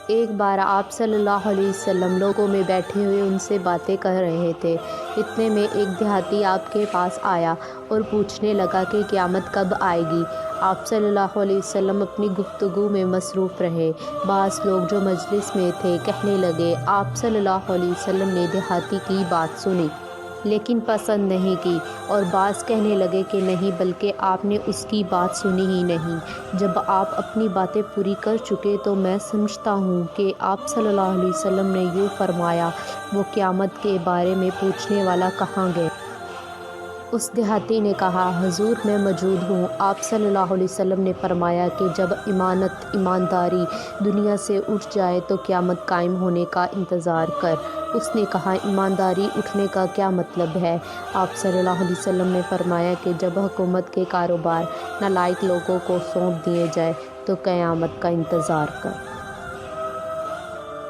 ایک بار آپ صلی اللہ علیہ وسلم لوگوں میں بیٹھے ہوئے ان سے باتیں کر رہے تھے۔ اتنے میں ایک دیہاتی آپ کے پاس آیا اور پوچھنے لگا کہ قیامت کب آئے گی؟ آپ صلی اللہ علیہ وسلم اپنی گفتگو میں مصروف رہے۔ بعض لوگ جو مجلس میں تھے کہنے لگے، آپ صلی اللہ علیہ وسلم نے دیہاتی کی بات سنی لیکن پسند نہیں کی، اور بعض کہنے لگے کہ نہیں بلکہ آپ نے اس کی بات سنی ہی نہیں۔ جب آپ اپنی باتیں پوری کر چکے تو میں سمجھتا ہوں کہ آپ صلی اللہ علیہ وسلم نے یوں فرمایا، وہ قیامت کے بارے میں پوچھنے والا کہاں گیا؟ اس دیہاتی نے کہا، حضور میں موجود ہوں۔ آپ صلی اللہ علیہ وسلم نے فرمایا کہ جب ایمانداری دنیا سے اٹھ جائے تو قیامت قائم ہونے کا انتظار کر۔ اس نے کہا، ایمانداری اٹھنے کا کیا مطلب ہے؟ آپ صلی اللہ علیہ وسلم نے فرمایا کہ جب حکومت کے کاروبار نالائق لوگوں کو سونپ دیے جائیں تو قیامت کا انتظار کر۔